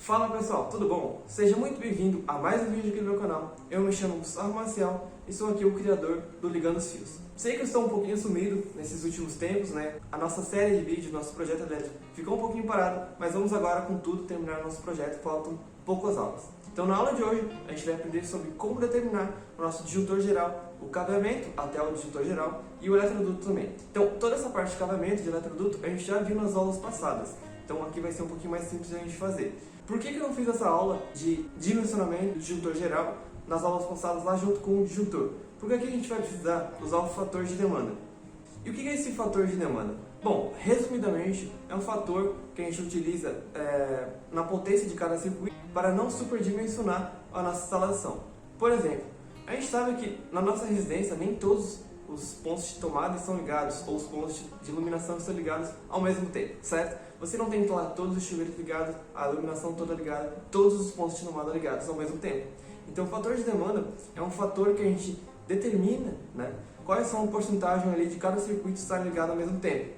Fala pessoal, tudo bom? Seja muito bem-vindo a mais um vídeo aqui no meu canal. Eu me chamo Gustavo Maciel e sou aqui o criador do Ligando os Fios. Sei que eu estou um pouquinho sumido nesses últimos tempos, né? A nossa série de vídeos, nosso projeto elétrico ficou um pouquinho parado, mas vamos agora com tudo terminar nosso projeto, faltam poucas aulas. Então na aula de hoje a gente vai aprender sobre como determinar o nosso disjuntor geral, o cabeamento até o disjuntor geral e o eletroduto também. Então toda essa parte de cabeamento de eletroduto a gente já viu nas aulas passadas. Então aqui vai ser um pouquinho mais simples de a gente fazer. Por que eu não fiz essa aula de dimensionamento do disjuntor geral nas aulas passadas lá junto com o disjuntor? Porque aqui a gente vai precisar usar o fator de demanda. E o que é esse fator de demanda? Bom, resumidamente, é um fator que a gente utiliza na potência de cada circuito para não superdimensionar a nossa instalação. Por exemplo, a gente sabe que na nossa residência nem todos os pontos de tomada estão ligados, ou os pontos de iluminação estão ligados ao mesmo tempo, certo? Você não tem que lá todos os chuveiros ligados, a iluminação toda ligada, todos os pontos de tomada ligados ao mesmo tempo. Então o fator de demanda é um fator que a gente determina, né, quais são a porcentagem ali de cada circuito estar ligado ao mesmo tempo.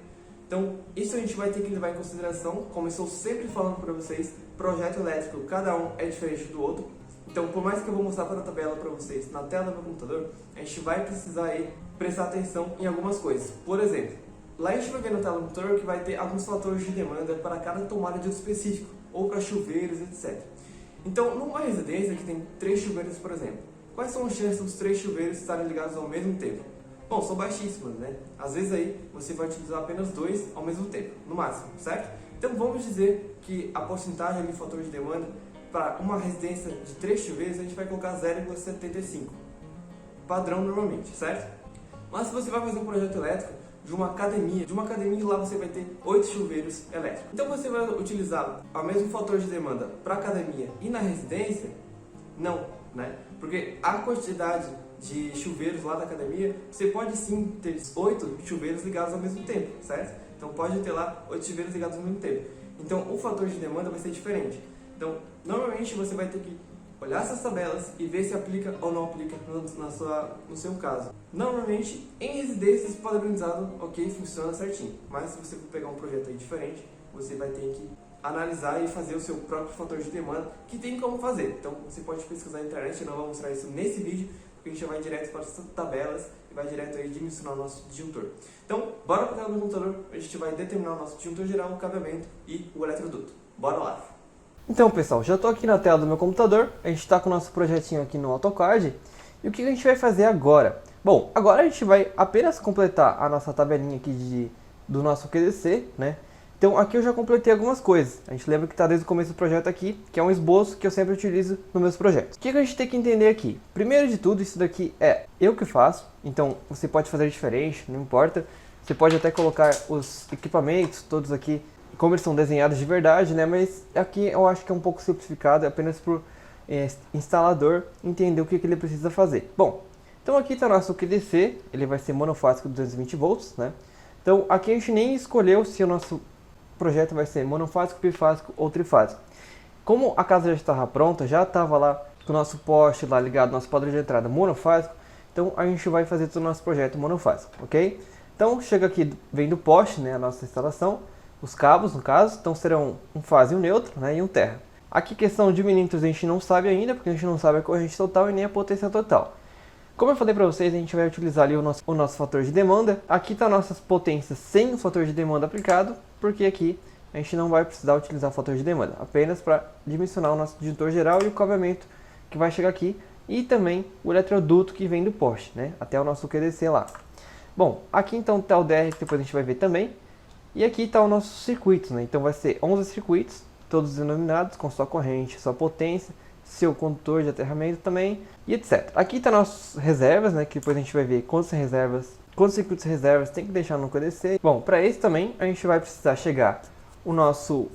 Então isso a gente vai ter que levar em consideração, como eu estou sempre falando para vocês, projeto elétrico, cada um é diferente do outro. Então, por mais que eu vou mostrar para a tabela para vocês na tela do meu computador, a gente vai precisar aí prestar atenção em algumas coisas. Por exemplo, lá a gente vai ver na tela do computador que vai ter alguns fatores de demanda para cada tomada de uso específico, ou para chuveiros, etc. Então, numa residência que tem 3 chuveiros, por exemplo, quais são as chances dos 3 chuveiros estarem ligados ao mesmo tempo? Bom, são baixíssimas, né? Às vezes aí você vai utilizar apenas 2 ao mesmo tempo, no máximo, certo? Então vamos dizer que a porcentagem de fator de demanda para uma residência de 3 chuveiros, a gente vai colocar 0,75. Padrão normalmente, certo? Mas se você vai fazer um projeto elétrico de uma academia lá você vai ter 8 chuveiros elétricos. Então você vai utilizar o mesmo fator de demanda para a academia e na residência? Não, né? Porque a quantidade de chuveiros lá da academia, você pode sim ter 8 chuveiros ligados ao mesmo tempo, certo? Então pode ter lá 8 chuveiros ligados ao mesmo tempo. Então o fator de demanda vai ser diferente. Então, normalmente você vai ter que olhar essas tabelas e ver se aplica ou não aplica no seu caso. Normalmente, em residências padronizadas, ok, funciona certinho. Mas se você for pegar um projeto aí diferente, você vai ter que analisar e fazer o seu próprio fator de demanda, que tem como fazer. Então, você pode pesquisar na internet, eu não vou mostrar isso nesse vídeo, porque a gente já vai direto para as tabelas e vai direto aí dimensionar o nosso disjuntor. Então, bora para o tela do computador, a gente vai determinar o nosso disjuntor geral, o cabeamento e o eletroduto. Bora lá! Então pessoal, já estou aqui na tela do meu computador, a gente está com o nosso projetinho aqui no AutoCAD. E o que a gente vai fazer agora? Bom, agora a gente vai apenas completar a nossa tabelinha aqui do nosso QDC, né? Então aqui eu já completei algumas coisas. A gente lembra que está desde o começo do projeto aqui, que é um esboço que eu sempre utilizo nos meus projetos. O que a gente tem que entender aqui? Primeiro de tudo, isso daqui é eu que faço, então você pode fazer diferente, não importa. Você pode até colocar os equipamentos todos aqui como eles são desenhados de verdade, né? Mas aqui eu acho que é um pouco simplificado, apenas para o instalador entender o que ele precisa fazer. Bom, então aqui está o nosso QDC, ele vai ser monofásico 220 volts, né? Então aqui a gente nem escolheu se o nosso projeto vai ser monofásico, bifásico ou trifásico. Como a casa já estava pronta, já estava lá com o nosso poste lá ligado, nosso padrão de entrada monofásico, então a gente vai fazer todo o nosso projeto monofásico, ok? Então chega aqui, vem do poste, né, a nossa instalação. Os cabos, no caso, então serão um fase e um neutro, né, e um terra. Aqui questão de milímetros a gente não sabe ainda, porque a gente não sabe a corrente total e nem a potência total. Como eu falei para vocês, a gente vai utilizar ali o nosso fator de demanda. Aqui está nossas potências sem o fator de demanda aplicado, porque aqui a gente não vai precisar utilizar o fator de demanda, apenas para dimensionar o nosso disjuntor geral e o cabeamento que vai chegar aqui, e também o eletroduto que vem do poste, né, até o nosso QDC lá. Bom, aqui então está o DR, que depois a gente vai ver também. E aqui está o nosso circuito, né? Então vai ser 11 circuitos, todos denominados com sua corrente, sua potência, seu condutor de aterramento também, e etc. Aqui está nossas reservas, né? Que depois a gente vai ver quantos circuitos reservas tem que deixar no QDC. Bom, para esse também a gente vai precisar chegar o nosso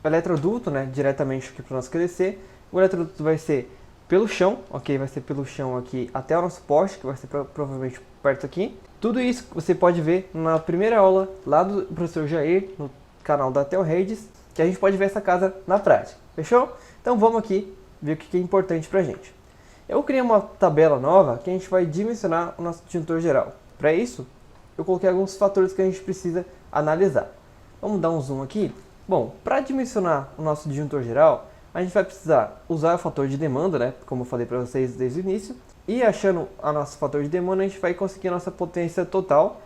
eletroduto, né? Diretamente aqui para o nosso QDC. O eletroduto vai ser pelo chão, ok? Vai ser pelo chão aqui até o nosso poste, que vai ser provavelmente perto aqui. Tudo isso você pode ver na primeira aula lá do professor Jair, no canal da Telredes, que a gente pode ver essa casa na prática, fechou? Então vamos aqui ver o que é importante pra gente. Eu criei uma tabela nova que a gente vai dimensionar o nosso disjuntor geral. Para isso, eu coloquei alguns fatores que a gente precisa analisar. Vamos dar um zoom aqui. Bom, para dimensionar o nosso disjuntor geral, a gente vai precisar usar o fator de demanda, né, como eu falei para vocês desde o início, e achando o nosso fator de demanda, a gente vai conseguir a nossa potência total.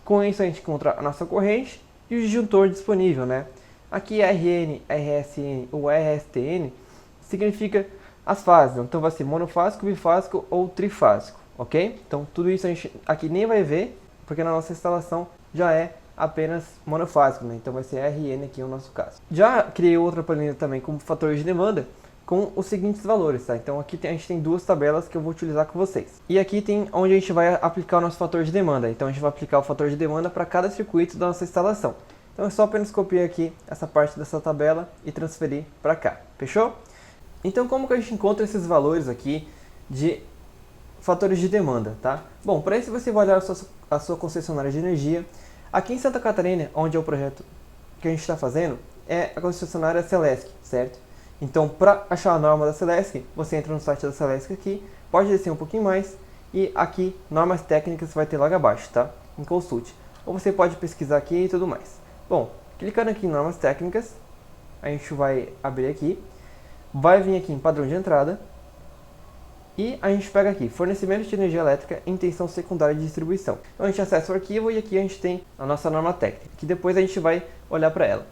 Com isso a gente encontra a nossa corrente e o disjuntor disponível, né? Aqui RN, RSN ou RSTN significa as fases, então vai ser monofásico, bifásico ou trifásico, ok? Então tudo isso a gente aqui nem vai ver, porque na nossa instalação já é apenas monofásico, né? Então vai ser RN aqui no nosso caso. Já criei outra planilha também como fator de demanda, com os seguintes valores, tá? Então aqui a gente tem duas tabelas que eu vou utilizar com vocês. E aqui tem onde a gente vai aplicar o nosso fator de demanda. Então a gente vai aplicar o fator de demanda para cada circuito da nossa instalação. Então é só apenas copiar aqui essa parte dessa tabela e transferir para cá. Fechou? Então como que a gente encontra esses valores aqui de fatores de demanda, tá? Bom, para isso você vai olhar a sua concessionária de energia. Aqui em Santa Catarina, onde é o projeto que a gente está fazendo, é a concessionária Celesc, certo? Então, para achar a norma da Celesc, você entra no site da Celesc aqui, pode descer um pouquinho mais, e aqui, normas técnicas, vai ter logo abaixo, tá? Em consulte. Ou você pode pesquisar aqui e tudo mais. Bom, clicando aqui em normas técnicas, a gente vai abrir aqui, vai vir aqui em padrão de entrada, e a gente pega aqui, fornecimento de energia elétrica em tensão secundária de distribuição. Então a gente acessa o arquivo e aqui a gente tem a nossa norma técnica, que depois a gente vai olhar para ela.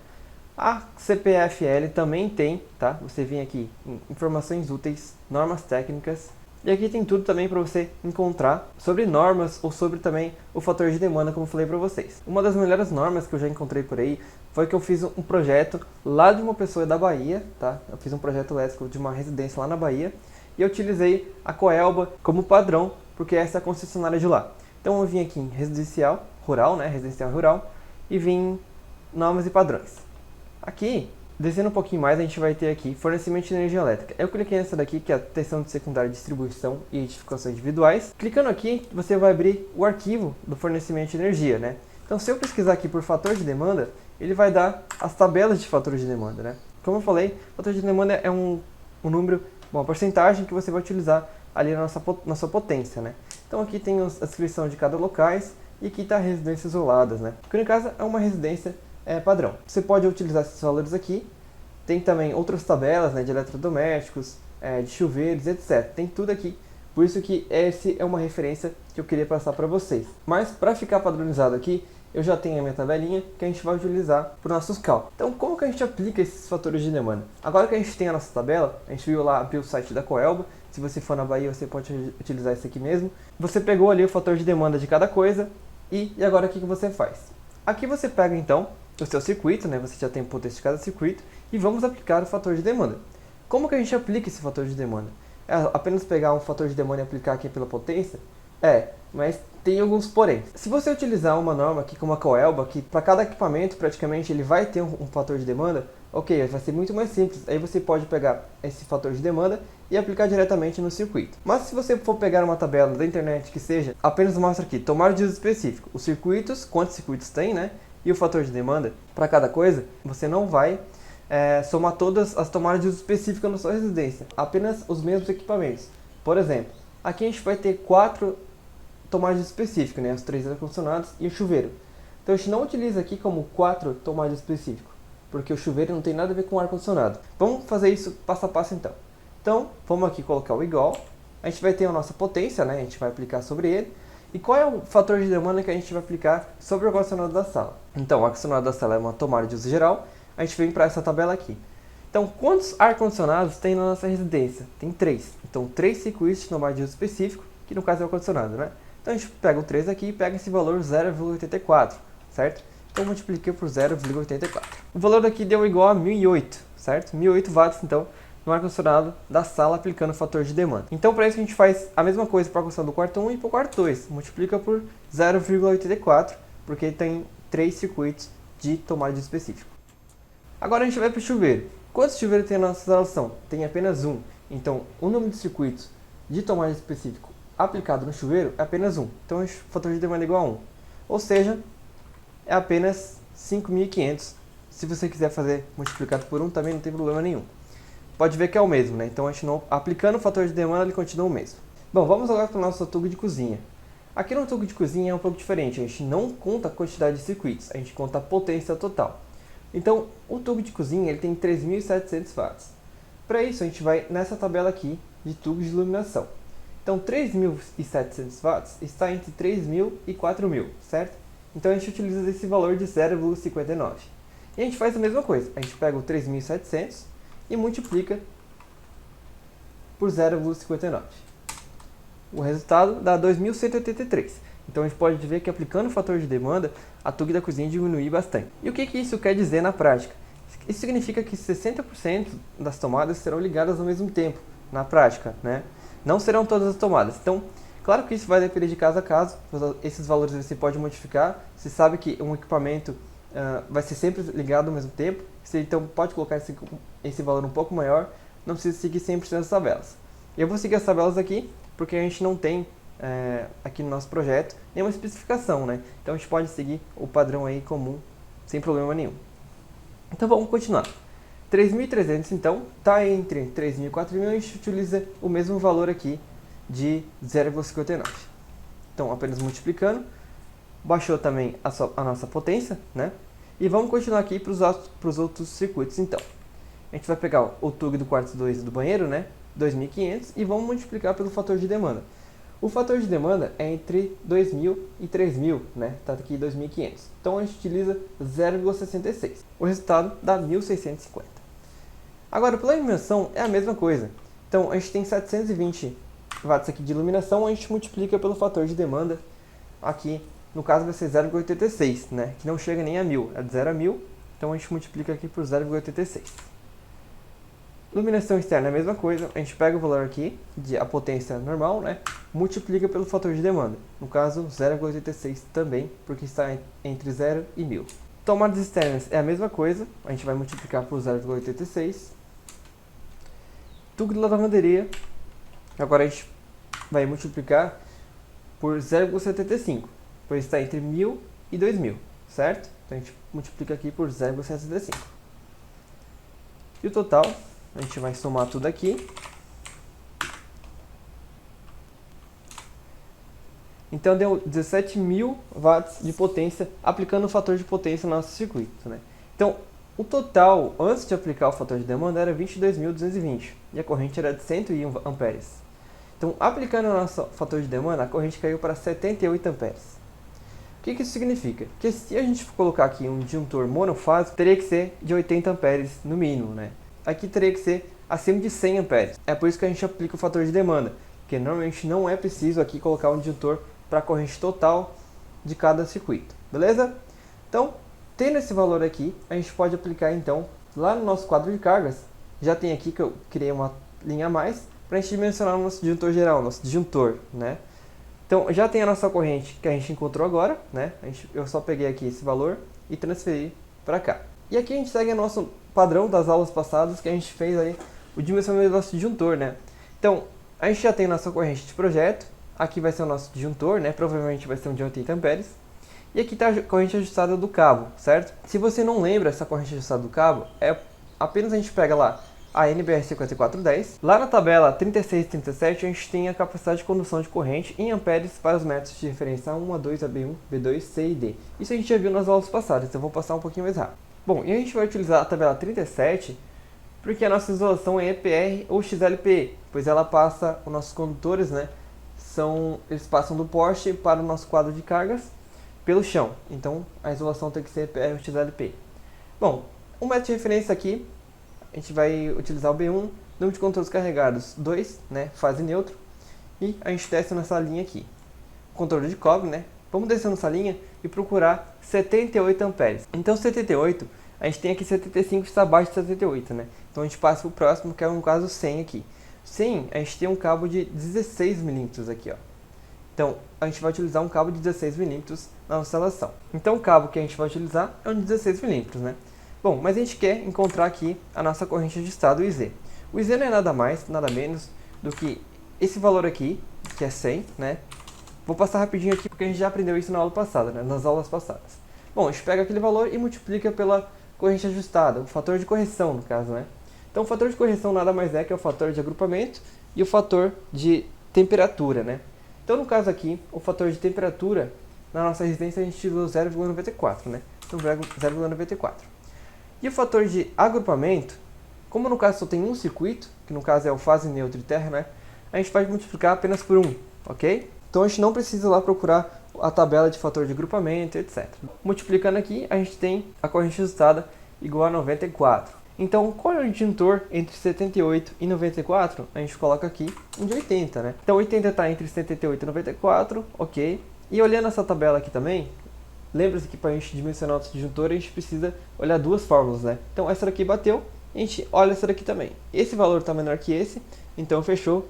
A CPFL também tem, tá? Você vem aqui em informações úteis, normas técnicas, e aqui tem tudo também para você encontrar sobre normas ou sobre também o fator de demanda, como eu falei para vocês. Uma das melhores normas que eu já encontrei por aí foi que eu fiz um projeto lá de uma pessoa da Bahia, tá? Eu fiz um projeto elétrico de uma residência lá na Bahia e eu utilizei a Coelba como padrão, porque essa é a concessionária de lá. Então eu vim aqui em residencial rural, né? Residencial rural, e vim em normas e padrões. Aqui, descendo um pouquinho mais, a gente vai ter aqui fornecimento de energia elétrica. Eu cliquei nessa daqui, que é a tensão de secundária de distribuição e edificações individuais. Clicando aqui, você vai abrir o arquivo do fornecimento de energia, né? Então, se eu pesquisar aqui por fator de demanda, ele vai dar as tabelas de fatores de demanda, né? Como eu falei, fator de demanda é um número, uma porcentagem que você vai utilizar ali na sua potência, né? Então, aqui tem a descrição de cada locais e aqui está residências isoladas, né? Que no caso é uma residência padrão. Você pode utilizar esses valores aqui. Tem também outras tabelas, né, de eletrodomésticos, de chuveiros, etc. Tem tudo aqui. Por isso que essa é uma referência que eu queria passar para vocês. Mas para ficar padronizado aqui, eu já tenho a minha tabelinha que a gente vai utilizar para os nossos cálculos. Então, como que a gente aplica esses fatores de demanda? Agora que a gente tem a nossa tabela, a gente viu lá, abrir o site da Coelba. Se você for na Bahia, você pode utilizar esse aqui mesmo. Você pegou ali o fator de demanda de cada coisa e agora o que você faz? Aqui você pega então o seu circuito, né? Você já tem potência de cada circuito e vamos aplicar o fator de demanda. Como que a gente aplica esse fator de demanda? É apenas pegar um fator de demanda e aplicar aqui pela potência? Mas tem alguns porém. Se você utilizar uma norma aqui como a Coelba, que para cada equipamento praticamente ele vai ter um fator de demanda, ok, vai ser muito mais simples. Aí você pode pegar esse fator de demanda e aplicar diretamente no circuito. Mas se você for pegar uma tabela da internet que seja, apenas mostra aqui, tomada de uso específico, os circuitos, quantos circuitos tem, né? E o fator de demanda para cada coisa, você não vai somar todas as tomadas de uso específica na sua residência, apenas os mesmos equipamentos. Por exemplo, aqui a gente vai ter 4 tomadas de uso específico, né? Os 3 ar-condicionados e o chuveiro. Então a gente não utiliza aqui como 4 tomadas de uso específico, porque o chuveiro não tem nada a ver com o ar-condicionado. Vamos fazer isso passo a passo então. Então, vamos aqui colocar o igual, a gente vai ter a nossa potência, né? A gente vai aplicar sobre ele. E qual é o fator de demanda que a gente vai aplicar sobre o ar-condicionado da sala? Então, o ar-condicionado da sala é uma tomada de uso geral, a gente vem para essa tabela aqui. Então, quantos ar-condicionados tem na nossa residência? Tem 3. Então, 3 circuitos de tomada de uso específico, que no caso é o ar-condicionado, né? Então, a gente pega o 3 aqui e pega esse valor 0,84, certo? Então, multipliquei por 0,84. O valor daqui deu igual a 1008, certo? 1008 watts, então, no ar-condicionado da sala aplicando o fator de demanda. Então, para isso a gente faz a mesma coisa para o ar-condicionado do quarto 1 e para o quarto 2. Multiplica por 0,84, porque tem 3 circuitos de tomada de específico. Agora a gente vai para o chuveiro. Quantos chuveiros tem na nossa instalação? Tem apenas um. Então, o número de circuitos de tomada de específico aplicado no chuveiro é apenas 1. Então, o fator de demanda é igual a 1. Ou seja, é apenas 5.500. Se você quiser fazer multiplicado por 1, também não tem problema nenhum. Pode ver que é o mesmo, né? Então, a gente não, aplicando o fator de demanda, ele continua o mesmo. Bom, vamos agora para o nosso tubo de cozinha. Aqui no tubo de cozinha é um pouco diferente. A gente não conta a quantidade de circuitos, a gente conta a potência total. Então, o tubo de cozinha ele tem 3.700 watts. Para isso, a gente vai nessa tabela aqui de tubos de iluminação. Então, 3.700 watts está entre 3.000 e 4.000, certo? Então, a gente utiliza esse valor de 0,59. E a gente faz a mesma coisa. A gente pega o 3.700 e multiplica por 0,59. O resultado dá 2.183. Então, a gente pode ver que aplicando o fator de demanda, a TUG da cozinha diminui bastante. E o que isso quer dizer na prática? Isso significa que 60% das tomadas serão ligadas ao mesmo tempo, na prática, né? Não serão todas as tomadas. Então, claro que isso vai depender de caso a caso. Esses valores você pode modificar. Você sabe que um equipamento vai ser sempre ligado ao mesmo tempo. Você então pode colocar esse valor um pouco maior. Não precisa seguir 100% das tabelas. Eu vou seguir as tabelas aqui, porque a gente não tem aqui no nosso projeto nenhuma especificação, né? Então a gente pode seguir o padrão aí comum, sem problema nenhum. Então vamos continuar. 3.300 então, está entre 3.000 e 4.000, a gente utiliza o mesmo valor aqui de 0,59. Então apenas multiplicando, baixou também a nossa potência, né? E vamos continuar aqui para os outros circuitos então. A gente vai pegar o TUG do quarto 2 do banheiro, né? 2.500, e vamos multiplicar pelo fator de demanda. O fator de demanda é entre 2.000 e 3.000, né? Está aqui 2.500. Então a gente utiliza 0,66. O resultado dá 1.650. Agora, pela iluminação é a mesma coisa. Então, a gente tem 720 watts aqui de iluminação, a gente multiplica pelo fator de demanda. Aqui, no caso, vai ser 0,86, né? Que não chega nem a 1.000, é de 0 a 1.000. Então, a gente multiplica aqui por 0,86. Iluminação externa é a mesma coisa. A gente pega o valor aqui, a potência normal, né? Multiplica pelo fator de demanda. No caso, 0,86 também, porque está entre 0 e 1.000. Tomadas externas é a mesma coisa. A gente vai multiplicar por 0,86. TUG da lavanderia, agora a gente vai multiplicar por 0,75, pois está entre 1.000 e 2.000, certo? Então a gente multiplica aqui por 0,75. E o total, a gente vai somar tudo aqui. Então deu 17.000 watts de potência, aplicando o fator de potência no nosso circuito, né? Então, o total, antes de aplicar o fator de demanda, era 22.220 e a corrente era de 101 amperes. Então, aplicando o nosso fator de demanda, a corrente caiu para 78 amperes. O que isso significa? Que se a gente colocar aqui um disjuntor monofásico, teria que ser de 80 amperes no mínimo, né? Aqui teria que ser acima de 100 amperes. É por isso que a gente aplica o fator de demanda, porque normalmente não é preciso aqui colocar um disjuntor para a corrente total de cada circuito, beleza? Então, tendo esse valor aqui, a gente pode aplicar então lá no nosso quadro de cargas. Já tem aqui que eu criei uma linha a mais para a gente dimensionar o nosso disjuntor geral, nosso disjuntor, né? Então, já tem a nossa corrente que a gente encontrou agora, né? Eu só peguei aqui esse valor e transferi para cá. E aqui a gente segue o nosso padrão das aulas passadas que a gente fez aí o dimensionamento do nosso disjuntor, né? Então, a gente já tem a nossa corrente de projeto. Aqui vai ser o nosso disjuntor, né? Provavelmente vai ser um de 80 amperes. E aqui está a corrente ajustada do cabo, certo? Se você não lembra essa corrente ajustada do cabo, apenas a gente pega lá a NBR 5410. Lá na tabela 36 e 37 a gente tem a capacidade de condução de corrente em amperes para os métodos de referência A1, A2, AB1, B2, C e D. Isso a gente já viu nas aulas passadas, então eu vou passar um pouquinho mais rápido. Bom, e a gente vai utilizar a tabela 37 porque a nossa isolação é EPR ou XLPE, pois ela passa, os nossos condutores, né? Eles passam do poste para o nosso quadro de cargas pelo chão. Então, a isolação tem que ser EPR ou XLP. Bom, o método de referência aqui, a gente vai utilizar o B1, número de controles carregados 2, né, fase neutro. E a gente desce nessa linha aqui. Controle de cobre, né? Vamos descer nessa linha e procurar 78 amperes. Então, 78, a gente tem aqui 75 que está abaixo de 78, né? Então, a gente passa para o próximo, que é no caso 100 aqui. 100, a gente tem um cabo de 16 milímetros aqui, ó. Então, a gente vai utilizar um cabo de 16 milímetros na instalação. Então, o cabo que a gente vai utilizar é um de 16 milímetros, né? Bom, mas a gente quer encontrar aqui a nossa corrente ajustada, o IZ. O IZ não é nada mais, nada menos do que esse valor aqui, que é 100, né? Vou passar rapidinho aqui porque a gente já aprendeu isso na aula passada, né? Nas aulas passadas. Bom, a gente pega aquele valor e multiplica pela corrente ajustada, o fator de correção, no caso, né? Então, o fator de correção nada mais é que o fator de agrupamento e o fator de temperatura, né? Então, no caso aqui, o fator de temperatura, na nossa residência, a gente utilizou 0,94, né? Então, 0,94. E o fator de agrupamento, Como no caso só tem um circuito, que no caso é o fase neutro e terra, né? A gente vai multiplicar apenas por 1, ok? Então a gente não precisa lá procurar a tabela de fator de agrupamento, etc. Multiplicando aqui, a gente tem a corrente resultada igual a 94. Então, qual é o disjuntor entre 78 e 94? A gente coloca aqui um de 80, né? Então, 80 está entre 78 e 94, ok? E olhando essa tabela aqui também, lembra-se que para a gente dimensionar o disjuntor, a gente precisa olhar duas fórmulas, né? Então, essa daqui bateu, a gente olha essa daqui também. Esse valor está menor que esse, então fechou.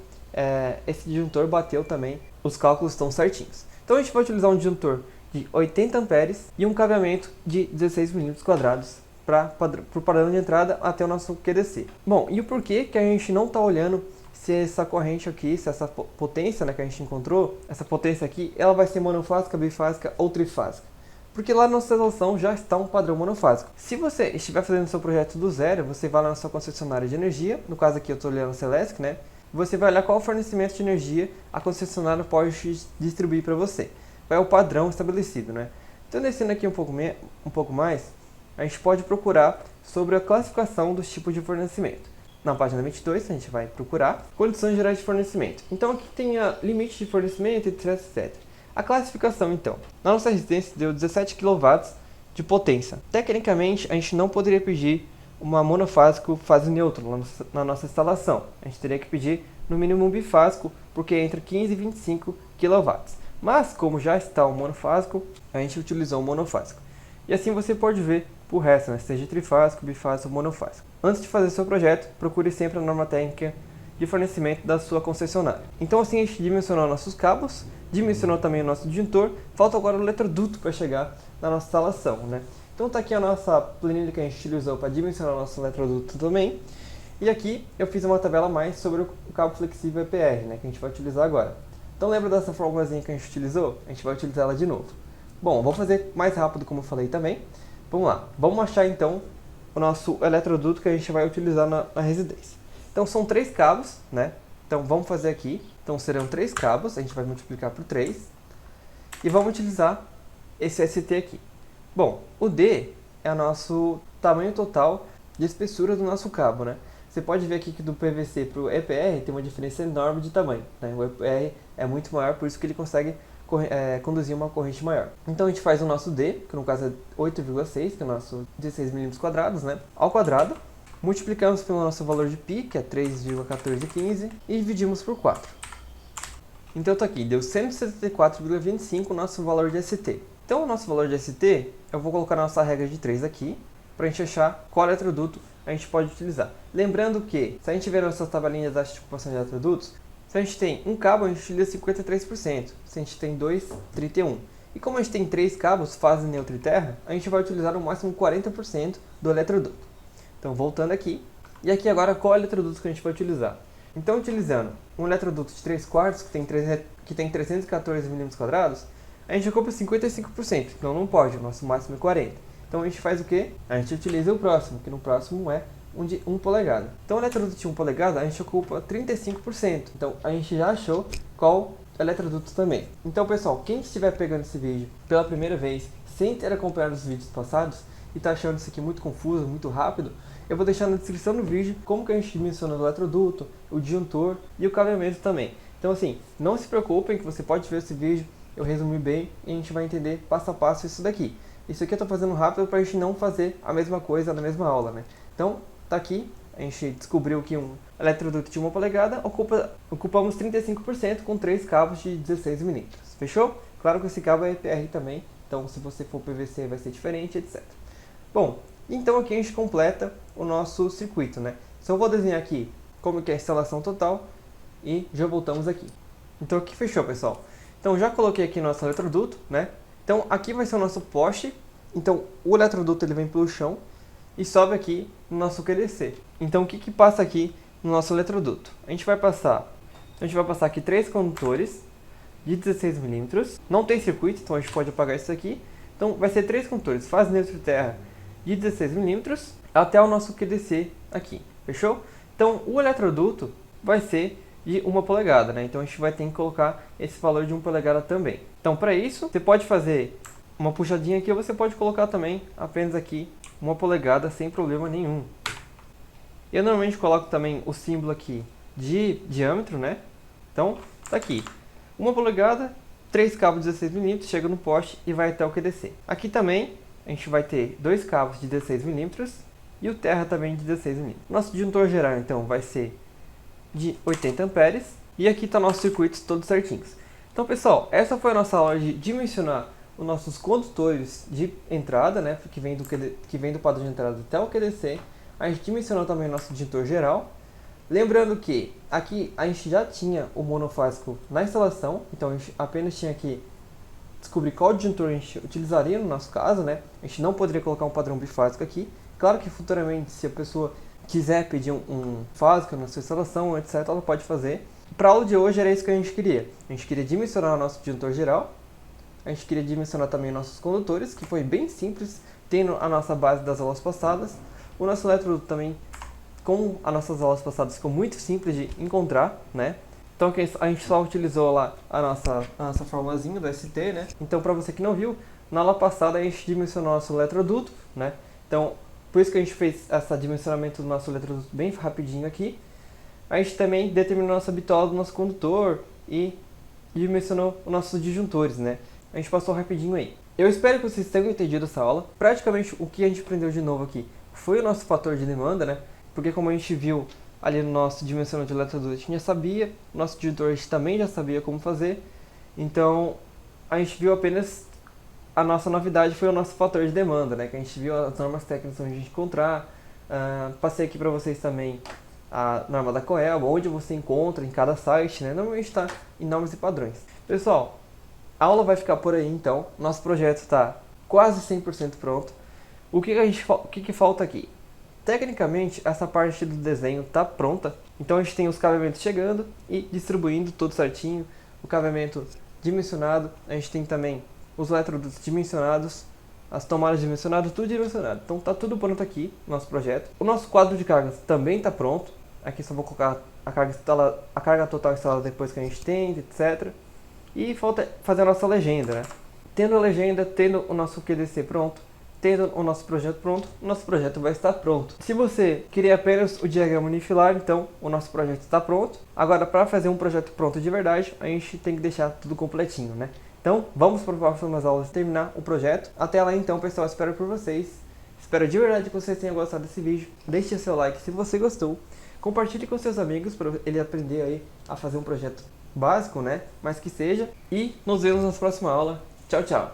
Esse disjuntor bateu também, os cálculos estão certinhos. Então, a gente vai utilizar um disjuntor de 80 amperes e um cabeamento de 16 milímetros quadrados para o padrão de entrada até o nosso QDC. Bom, e o porquê que a gente não está olhando se essa corrente aqui, se essa potência, né, que a gente encontrou, essa potência aqui, ela vai ser monofásica, bifásica ou trifásica? Porque lá na nossa solução já está um padrão monofásico. Se você estiver fazendo seu projeto do zero, você vai lá na sua concessionária de energia, no caso aqui eu estou olhando a Celesc, né? Você vai olhar qual o fornecimento de energia a concessionária pode distribuir para você. Vai o padrão estabelecido, né? Então, descendo aqui um pouco mais, a gente pode procurar sobre a classificação dos tipos de fornecimento. Na página 22, a gente vai procurar condições gerais de fornecimento. Então, aqui tem a limite de fornecimento, etc, etc. A classificação, então. Na nossa residência deu 17 kW de potência. Tecnicamente, a gente não poderia pedir uma monofásico fase neutro na nossa instalação. A gente teria que pedir, no mínimo, um bifásico, porque é entre 15 e 25 kW. Mas, como já está o monofásico, a gente utilizou o monofásico. E assim você pode ver o resto, né? Seja trifásico, bifásico ou monofásico. Antes de fazer seu projeto, procure sempre a norma técnica de fornecimento da sua concessionária. Então assim a gente dimensionou nossos cabos, dimensionou também o nosso disjuntor, falta agora o eletroduto para chegar na nossa instalação, né? Então está aqui a nossa planilha que a gente utilizou para dimensionar o nosso eletroduto também. E aqui eu fiz uma tabela a mais sobre o cabo flexível EPR, né? Que a gente vai utilizar agora. Então lembra dessa formulazinha que a gente utilizou? A gente vai utilizar ela de novo. Bom, vou fazer mais rápido como eu falei também. Vamos lá, vamos achar então o nosso eletroduto que a gente vai utilizar na residência. Então são 3 cabos, né? Então vamos fazer aqui. Então serão 3 cabos, a gente vai multiplicar por 3. E vamos utilizar esse ST aqui. Bom, o D é o nosso tamanho total de espessura do nosso cabo, né? Você pode ver aqui que do PVC para o EPR tem uma diferença enorme de tamanho, né? O EPR é muito maior, por isso que ele consegue conduzir uma corrente maior. Então a gente faz o nosso D, que no caso é 8,6, que é o nosso 16 milímetros quadrados, né? Ao quadrado, multiplicamos pelo nosso valor de π, que é 3,1415, e dividimos por 4. Então tá aqui, deu 174,25 o nosso valor de ST. Então o nosso valor de ST, eu vou colocar a nossa regra de 3 aqui, para a gente achar qual eletroduto a gente pode utilizar. Lembrando que, se a gente ver nossas tabelinhas da ocupação de eletrodutos, se a gente tem um cabo, a gente utiliza 53%. Se a gente tem 2, 31%. E como a gente tem 3 cabos, fase neutro e terra, a gente vai utilizar no máximo 40% do eletroduto. Então, voltando aqui. E aqui agora, qual eletroduto que a gente vai utilizar? Então, utilizando um eletroduto de 3/4, que tem 314 mm², a gente ocupa 55%. Então, não pode, o nosso máximo é 40%. Então, a gente faz o quê? A gente utiliza o próximo, que no próximo é de 1 polegada. Então, o eletroduto de 1 polegada, a gente ocupa 35%. Então, a gente já achou qual eletroduto também. Então, pessoal, quem estiver pegando esse vídeo pela primeira vez, sem ter acompanhado os vídeos passados, e está achando isso aqui muito confuso, muito rápido, eu vou deixar na descrição do vídeo como que a gente dimensiona o eletroduto, o disjuntor e o cabeamento também. Então, assim, não se preocupem que você pode ver esse vídeo, eu resumi bem e a gente vai entender passo a passo isso daqui. Isso aqui eu estou fazendo rápido para a gente não fazer a mesma coisa na mesma aula, né? Então, tá aqui, a gente descobriu que um eletroduto de 1 polegada ocupamos 35% com 3 cabos de 16 mm. Fechou? Claro que esse cabo é EPR também, então se você for PVC vai ser diferente, etc. Bom, então aqui a gente completa o nosso circuito, né? Só vou desenhar aqui como que é a instalação total e já voltamos aqui. Então aqui fechou, pessoal. Então já coloquei aqui nosso eletroduto, né? Então aqui vai ser o nosso poste. Então o eletroduto ele vem pelo chão e sobe aqui no nosso QDC. Então o que que passa aqui no nosso eletroduto? A gente vai passar aqui 3 condutores de 16 mm. Não tem circuito, então a gente pode apagar isso aqui. Então vai ser 3 condutores, fase neutro e terra de 16 mm até o nosso QDC aqui. Fechou? Então o eletroduto vai ser de 1 polegada, né? Então a gente vai ter que colocar esse valor de 1 polegada também. Então para isso, você pode fazer uma puxadinha aqui, ou você pode colocar também apenas aqui 1 polegada sem problema nenhum. Eu normalmente coloco também o símbolo aqui de diâmetro, né? Então, tá aqui. 1 polegada, 3 cabos de 16mm, chega no poste e vai até o QDC. Aqui também a gente vai ter 2 cabos de 16mm e o terra também de 16mm. Nosso disjuntor geral então vai ser de 80 amperes e aqui está nossos circuitos todos certinhos. Então pessoal, essa foi a nossa aula de dimensionar os nossos condutores de entrada, né, que vem do padrão de entrada até o QDC. A gente dimensionou também o nosso disjuntor geral. Lembrando que aqui a gente já tinha o monofásico na instalação, então a gente apenas tinha que descobrir qual disjuntor a gente utilizaria no nosso caso, né? A gente não poderia colocar um padrão bifásico aqui. Claro que futuramente, se a pessoa quiser pedir um fásico na sua instalação, etc., ela pode fazer. Para a aula de hoje era isso que a gente queria. A gente queria dimensionar o nosso disjuntor geral, a gente queria dimensionar também nossos condutores, que foi bem simples, tendo a nossa base das aulas passadas. O nosso eletroduto também, como as nossas aulas passadas, ficou muito simples de encontrar, né? Então a gente só utilizou lá a nossa formulazinha do ST, né? Então para você que não viu, na aula passada a gente dimensionou nosso eletroduto, né? Então por isso que a gente fez esse dimensionamento do nosso eletroduto bem rapidinho aqui. A gente também determinou nossa bitola do nosso condutor e dimensionou os nossos disjuntores, né? A gente passou rapidinho aí. Eu espero que vocês tenham entendido essa aula. Praticamente o que a gente aprendeu de novo aqui foi o nosso fator de demanda, né? Porque como a gente viu ali no nosso dimensionamento de eletroduto, a gente já sabia, o nosso disjuntor a gente também já sabia como fazer. Então a gente viu apenas, a nossa novidade foi o nosso fator de demanda, né? Que a gente viu as normas técnicas onde a gente encontrar. Passei aqui para vocês também a norma da Coelba, onde você encontra em cada site, né? Normalmente está em normas e padrões. Pessoal, a aula vai ficar por aí então. Nosso projeto está quase 100% pronto. O que falta aqui? Tecnicamente, essa parte do desenho está pronta. Então a gente tem os cabeamentos chegando e distribuindo tudo certinho. O cabeamento dimensionado. A gente tem também os eletrodutos dimensionados, as tomadas dimensionadas, tudo dimensionado. Então está tudo pronto aqui no nosso projeto. O nosso quadro de cargas também está pronto. Aqui só vou colocar a carga total instalada depois que a gente tem, etc. E falta fazer a nossa legenda, né? Tendo a legenda, tendo o nosso QDC pronto, tendo o nosso projeto pronto, o nosso projeto vai estar pronto. Se você queria apenas o diagrama unifilar, então o nosso projeto está pronto. Agora, para fazer um projeto pronto de verdade, a gente tem que deixar tudo completinho, né? Então, vamos para as próximas aulas terminar o projeto. Até lá então, pessoal, espero por vocês. Espero de verdade que vocês tenham gostado desse vídeo. Deixe seu like se você gostou. Compartilhe com seus amigos para ele aprender aí a fazer um projeto básico, né? Mas que seja. E nos vemos na próxima aula. Tchau, tchau!